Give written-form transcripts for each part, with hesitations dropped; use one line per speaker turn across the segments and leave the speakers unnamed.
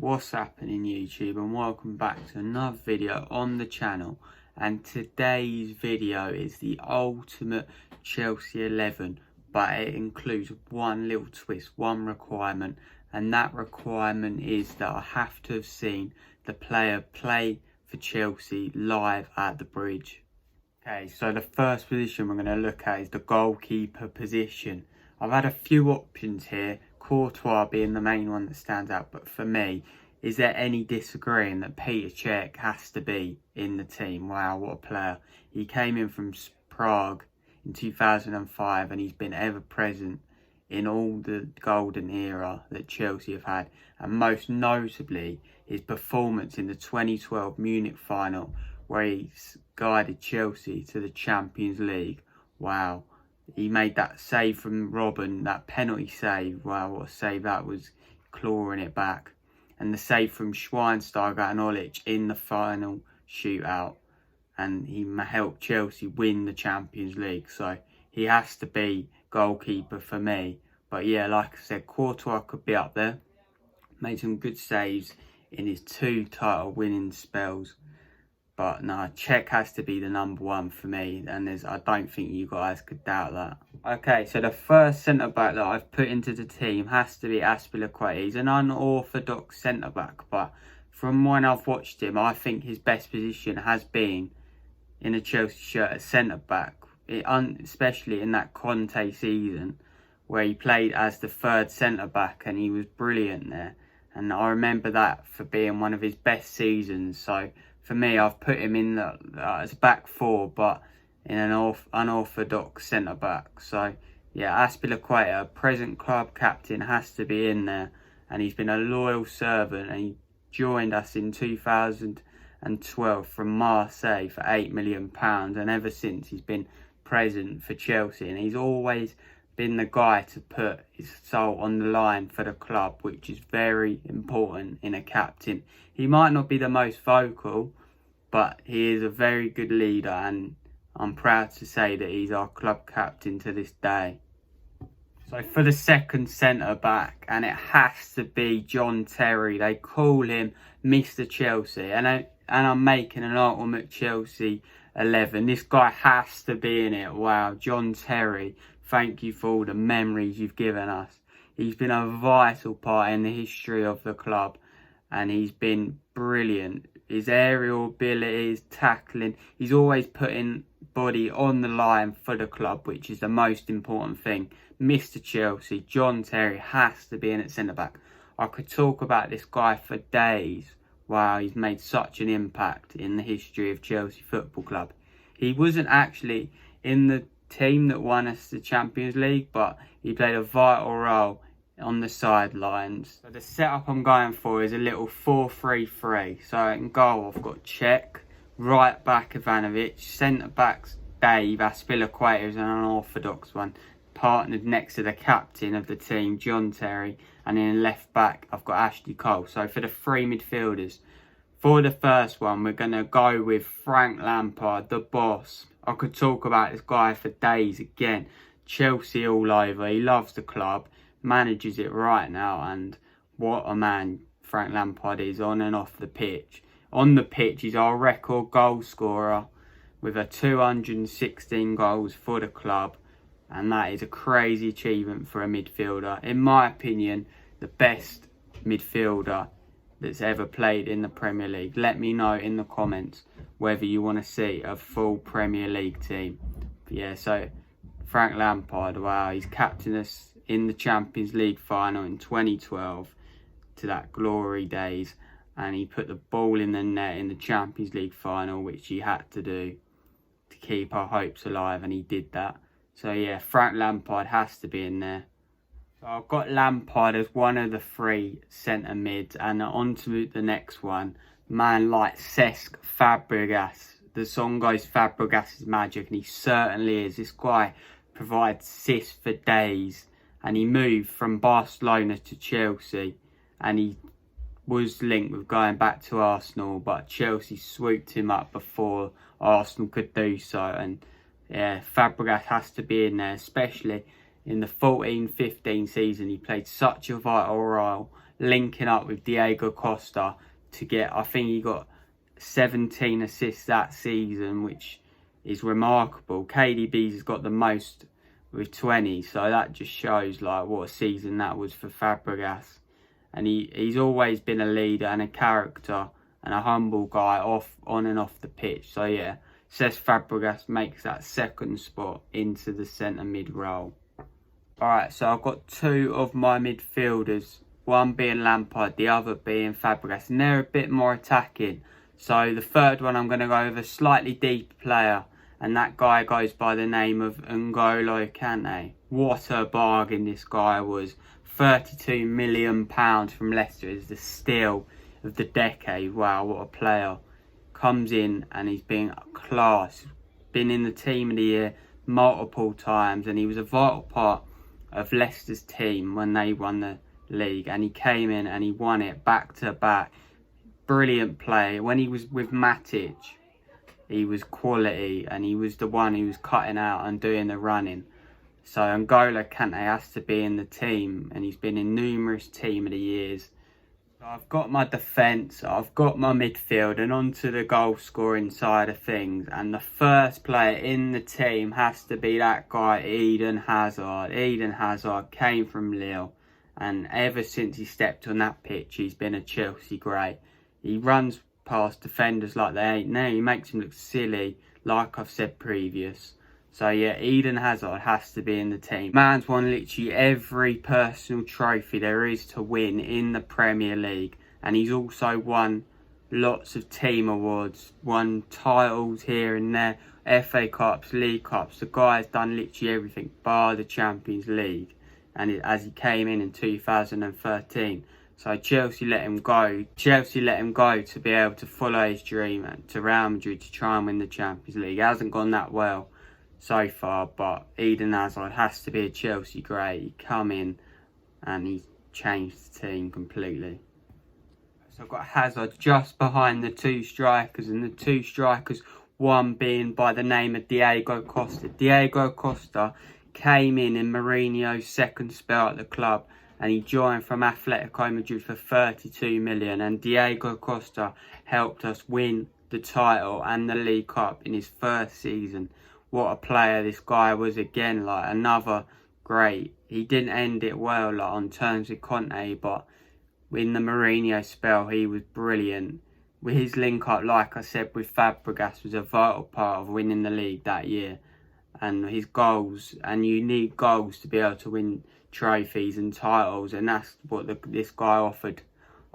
What's happening YouTube, and welcome back to another video on the channel. And today's video is the ultimate Chelsea 11, but it includes one little twist, one requirement, and that requirement is that I have to have seen the player play for Chelsea live at the Bridge. Okay, so the first position we're going to look at is the goalkeeper position. I've had a few options here, Courtois being the main one that stands out, but for me, is there any disagreeing that Peter Cech has to be in the team? Wow, what a player. He came in from Prague in 2005 and he's been ever present in all the golden era that Chelsea have had, and most notably his performance in the 2012 Munich final where he's guided Chelsea to the Champions League. Wow. He made that save from Robben, that penalty save. Wow, what a save that was, clawing it back. And the save from Schweinsteiger and Olic in the final shootout. And he helped Chelsea win the Champions League. So he has to be goalkeeper for me. But yeah, like I said, Courtois could be up there. Made some good saves in his 2 title winning spells. But no, Cech has to be the number one for me, and I don't think you guys could doubt that. Okay, so the first centre-back that I've put into the team has to be Azpilicueta. He's an unorthodox centre-back, but from when I've watched him, I think his best position has been in a Chelsea shirt as centre-back, especially in that Conte season, where he played as the third centre-back, and he was brilliant there. And I remember that for being one of his best seasons, so for me, I've put him in as back four, but in an unorthodox centre-back. So, yeah, Azpilicueta, present club captain, has to be in there. And he's been a loyal servant. And he joined us in 2012 from Marseille for £8 million. And ever since, he's been present for Chelsea. And he's always been the guy to put his soul on the line for the club, which is very important in a captain. He might not be the most vocal, but he is a very good leader, and I'm proud to say that he's our club captain to this day. So for the second centre-back, and it has to be John Terry. They call him Mr. Chelsea, and I'm making an ultimate Chelsea 11. This guy has to be in it. Wow, John Terry, thank you for all the memories you've given us. He's been a vital part in the history of the club, and he's been brilliant. His aerial abilities, tackling, he's always putting body on the line for the club, which is the most important thing. Mr. Chelsea, John Terry, has to be in at centre-back. I could talk about this guy for days. Wow, he's made such an impact in the history of Chelsea Football Club. He wasn't actually in the team that won us the Champions League, but he played a vital role on the sidelines. So the setup I'm going for is a little 4-3-3. So in goal I've got Cech, right back Ivanovic, centre backs Dave. Azpilicueta is an unorthodox one, partnered next to the captain of the team, John Terry, and in left back I've got Ashley Cole. So for the 3 midfielders, for the first one we're going to go with Frank Lampard, the boss. I could talk about this guy for days. Again, Chelsea all over. He loves the club, manages it right now, and what a man Frank Lampard is on and off the pitch. On the pitch, he's our record goal scorer with 216 goals for the club, and that is a crazy achievement for a midfielder. In my opinion, the best midfielder that's ever played in the Premier League. Let me know in the comments whether you want to see a full Premier League team. But yeah, so Frank Lampard, wow, he's captained us in the Champions League final in 2012 to that glory days, and he put the ball in the net in the Champions League final, which he had to do to keep our hopes alive, and he did that. So yeah, Frank Lampard has to be in there. So I've got Lampard as one of the 3 centre mids, and on to the next one, man like Cesc Fabregas. The song goes Fabregas is magic, and he certainly is. This guy provides assists for days, and he moved from Barcelona to Chelsea, and he was linked with going back to Arsenal, but Chelsea swooped him up before Arsenal could do so. And yeah, Fabregas has to be in there, especially in the 14-15 season. He played such a vital role linking up with Diego Costa to get, I think he got 17 assists that season, which is remarkable. KDB's got the most with 20, so that just shows like what a season that was for Fabregas. And he's always been a leader and a character and a humble guy on and off the pitch. So yeah, Cesc Fabregas makes that second spot into the centre mid role. Alright, so I've got two of my midfielders, one being Lampard, the other being Fabregas, and they're a bit more attacking. So the third one, I'm going to go with a slightly deeper player, and that guy goes by the name of N'Golo Kante. What a bargain this guy was. £32 million from Leicester is the steal of the decade. Wow, what a player. Comes in and he's been class. Been in the team of the year multiple times, and he was a vital part of Leicester's team when they won the league. And he came in and he won it back to back. Brilliant play. When he was with Matic, he was quality, and he was the one who was cutting out and doing the running. So N'Golo Kante has to be in the team, and he's been in numerous team of the years. So I've got my defence, I've got my midfield, and onto the goal scoring side of things. And the first player in the team has to be that guy, Eden Hazard. Eden Hazard came from Lille, and ever since he stepped on that pitch, he's been a Chelsea great. He runs past defenders like they ain't there. He makes them look silly, like I've said previous. So yeah, Eden Hazard has to be in the team. Man's won literally every personal trophy there is to win in the Premier League. And he's also won lots of team awards, won titles here and there, FA Cups, League Cups. The guy's done literally everything bar the Champions League. And as he came in 2013. So Chelsea let him go. Chelsea let him go to be able to follow his dream to Real Madrid to try and win the Champions League. It hasn't gone that well so far, but Eden Hazard has to be a Chelsea great. He come in and he's changed the team completely. So I've got Hazard just behind the two strikers, and the two strikers, one being by the name of Diego Costa. Diego Costa came in Mourinho's second spell at the club, and he joined from Atletico Madrid for 32 million. And Diego Costa helped us win the title and the League Cup in his first season. What a player this guy was again, like another great. He didn't end it well like on terms with Conte, but in the Mourinho spell he was brilliant. With his link up, like I said, with Fabregas was a vital part of winning the league that year. And his goals, and you need goals to be able to win trophies and titles, and that's what this guy offered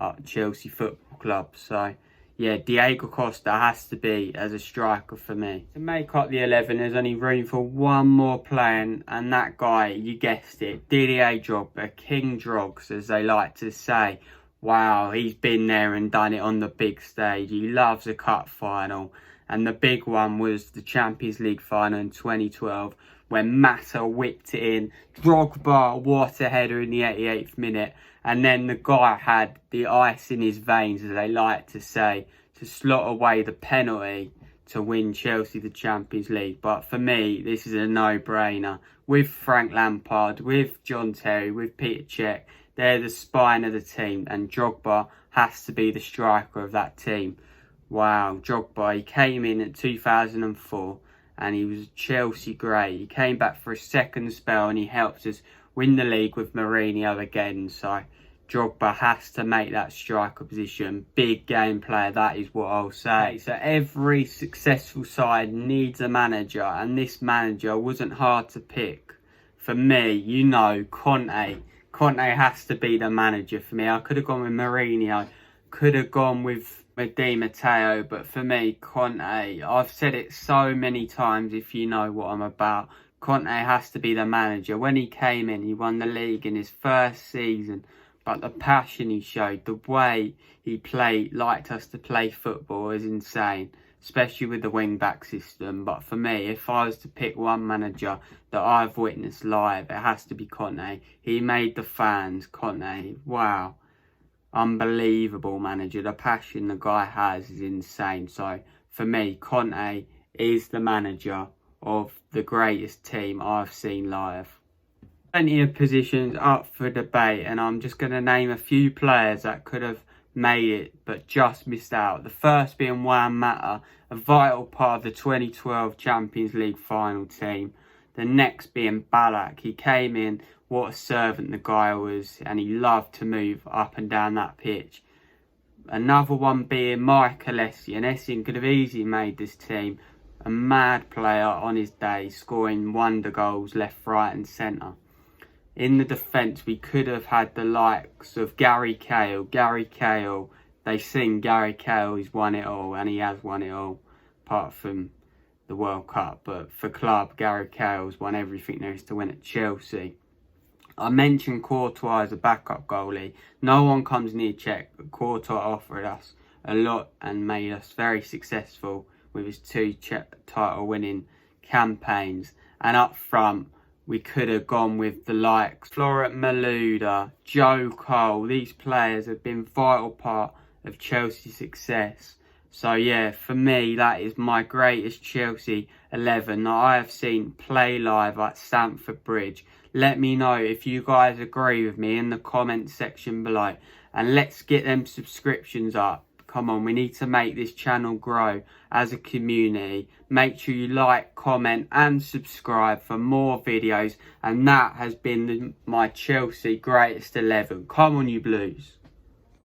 at Chelsea Football Club. So yeah, Diego Costa has to be as a striker for me. To make up the 11, there's only room for one more player, and that guy, you guessed it, Didier Drogba, King Drogs as they like to say. Wow, he's been there and done it on the big stage. He loves a cup final, and the big one was the Champions League final in 2012 when Mata whipped it in. Drogba, what a header in the 88th minute. And then the guy had the ice in his veins, as they like to say, to slot away the penalty to win Chelsea the Champions League. But for me, this is a no-brainer. With Frank Lampard, with John Terry, with Peter Cech, they're the spine of the team. And Drogba has to be the striker of that team. Wow, Drogba, he came in at 2004 and he was Chelsea great. He came back for a second spell and he helped us win the league with Mourinho again. So Drogba has to make that striker position. Big game player, that is what I'll say. So every successful side needs a manager, and this manager wasn't hard to pick. For me, you know, Conte. Conte has to be the manager for me. I could have gone with Mourinho, could have gone with Di Matteo, but for me, Conte, I've said it so many times if you know what I'm about. Conte has to be the manager. When he came in, he won the league in his first season. But the passion he showed, the way he liked us to play football is insane. Especially with the wing-back system. But for me, if I was to pick one manager that I've witnessed live, it has to be Conte. He made the fans, Conte. Wow. Unbelievable manager. The passion the guy has is insane. So for me, Conte is the manager of the greatest team I've seen live. Plenty of positions up for debate, and I'm just going to name a few players that could have made it but just missed out. The first being Juan Mata, a vital part of the 2012 Champions League final team. The next being Ballack. He came in, what a servant the guy was, and he loved to move up and down that pitch. Another one being Michael Essien. Essien could have easily made this team. A mad player on his day, scoring wonder goals left, right and centre. In the defence, we could have had the likes of Gary Cahill. Gary Cahill, they sing Gary Cahill has won it all, and he has won it all, apart from the World Cup. But for club, Gary Cahill's won everything there is to win at Chelsea. I mentioned Courtois as a backup goalie. No one comes near Cech, but Courtois offered us a lot and made us very successful with his 2 title-winning campaigns. And up front, we could have gone with the likes Florent Malouda, Joe Cole. These players have been a vital part of Chelsea's success. So yeah, for me, that is my greatest Chelsea 11 that I have seen play live at Stamford Bridge. Let me know if you guys agree with me in the comment section below. And let's get them subscriptions up. Come on, we need to make this channel grow as a community. Make sure you like, comment and subscribe for more videos. And that has been my Chelsea greatest 11. Come on, you Blues.